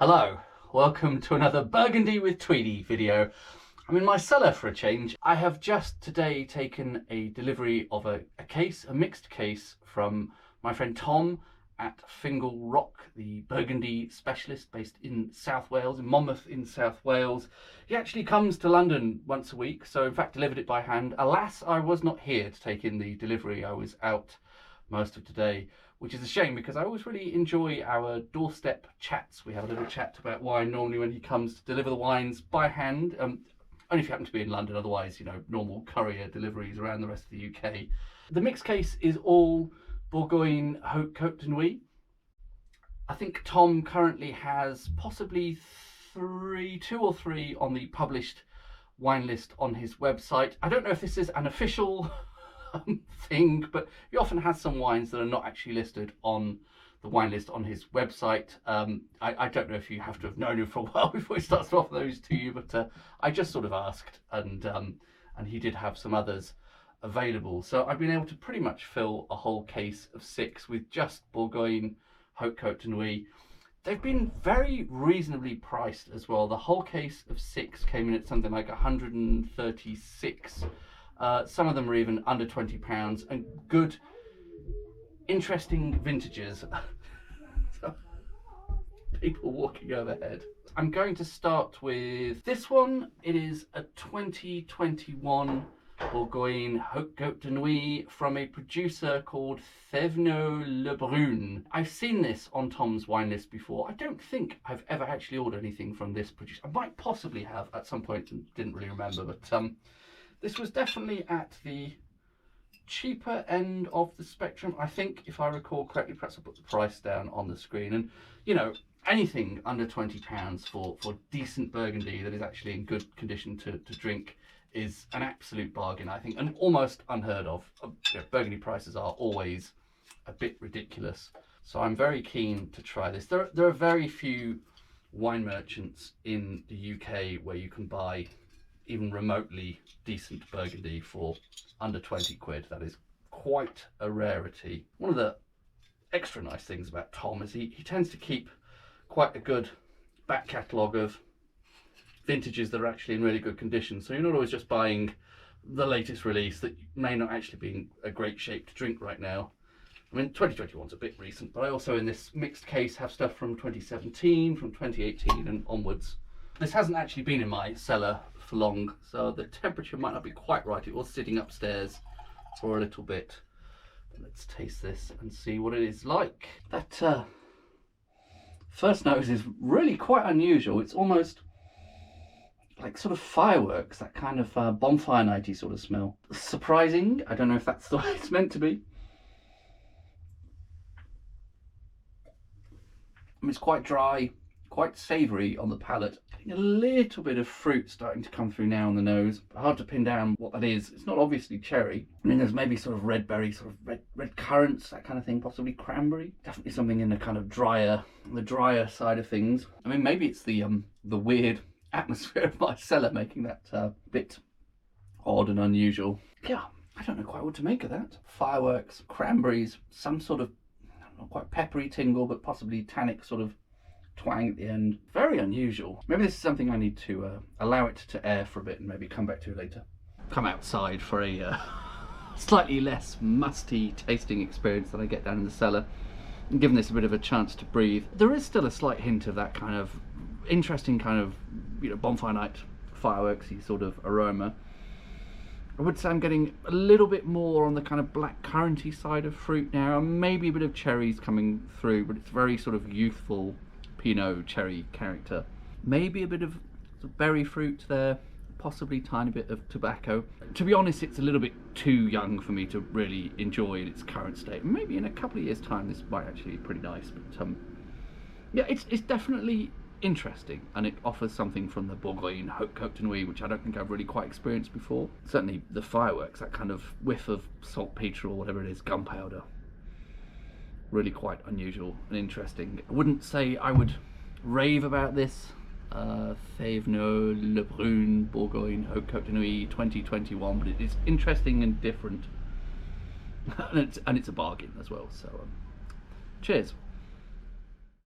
Hello, welcome to another Burgundy with Tweedy video. I'm in my cellar for a change. I have just today taken a delivery of a mixed case from my friend Tom at Fingal Rock, the Burgundy specialist based in South Wales, in Monmouth in South Wales. He actually comes to London once a week, so in fact delivered it by hand. Alas, I was not here to take in the delivery. I was out most of today, which is a shame because I always really enjoy our doorstep chats. We have a little chat about wine normally when he comes to deliver the wines by hand. Only if you happen to be in London, otherwise, you know, normal courier deliveries around the rest of the UK. The mixed case is all Bourgogne Hautes Cotes de Nuits. I think Tom currently has possibly two or three on the published wine list on his website. I don't know if this is an official thing, but he often has some wines that are not actually listed on the wine list on his website. I don't know if you have to have known him for a while before he starts to offer those to you, but I just sort of asked, and he did have some others available. So I've been able to pretty much fill a whole case of 6 with just Bourgogne Hautes Cotes de Nuits. They've been very reasonably priced as well. The whole case of 6 came in at something like 136. Some of them are even under £20, and good, interesting vintages. So, people walking overhead. I'm going to start with this one. It is a 2021 Bourgogne Hautes Cotes de Nuits from a producer called Thevenot Brun. I've seen this on Tom's wine list before. I don't think I've ever actually ordered anything from this producer. I might possibly have at some point and didn't really remember, but this was definitely at the cheaper end of the spectrum. I think, if I recall correctly, perhaps I'll put the price down on the screen. And, you know, anything under £20 for decent Burgundy that is actually in good condition to drink is an absolute bargain, I think, and almost unheard of. You know, Burgundy prices are always a bit ridiculous. So I'm very keen to try this. There are very few wine merchants in the UK where you can buy even remotely decent Burgundy for under 20 quid. That is quite a rarity. One of the extra nice things about Tom is he tends to keep quite a good back catalogue of vintages that are actually in really good condition. So you're not always just buying the latest release that may not actually be in a great shape to drink right now. I mean, 2021's a bit recent, but I also in this mixed case have stuff from 2017, from 2018 and onwards. This hasn't actually been in my cellar for long, so the temperature might not be quite right. It was sitting upstairs for a little bit. Let's taste this and see what it is like. That first nose is really quite unusual. It's almost like sort of fireworks, that kind of bonfire nighty sort of smell. Surprising. I don't know if that's the way it's meant to be. I mean, it's quite dry, quite savoury on the palate. A little bit of fruit starting to come through now on the nose. Hard to pin down what that is. It's not obviously cherry. I mean, there's maybe sort of red berry, sort of red currants, that kind of thing, possibly cranberry. Definitely something in the kind of drier side of things. I mean, maybe it's the weird atmosphere of my cellar making that bit odd and unusual. Yeah, I don't know quite what to make of that. Fireworks, cranberries, some sort of not quite peppery tingle, but possibly tannic sort of twang at the end. Very unusual. Maybe this is something I need to allow it to air for a bit and maybe come back to later. Come outside for a slightly less musty tasting experience than I get down in the cellar, and giving this a bit of a chance to breathe. There is still a slight hint of that kind of interesting kind of, you know, bonfire night fireworksy sort of aroma. I would say I'm getting a little bit more on the kind of black curranty side of fruit now, and maybe a bit of cherries coming through, but it's very sort of youthful Pinot cherry character. Maybe a bit of berry fruit there, possibly a tiny bit of tobacco. To be honest, it's a little bit too young for me to really enjoy in its current state. Maybe in a couple of years' time this might actually be pretty nice, but yeah, it's definitely interesting, and it offers something from the Bourgogne Hautes Cotes de Nuits which I don't think I've really quite experienced before. Certainly the fireworks, that kind of whiff of saltpetre or whatever it is, gunpowder. Really quite unusual and interesting. I wouldn't say I would rave about this. Thevenot Brun Bourgogne Hautes Cotes de Nuits 2021, but it is interesting and different, and it's a bargain as well. So cheers.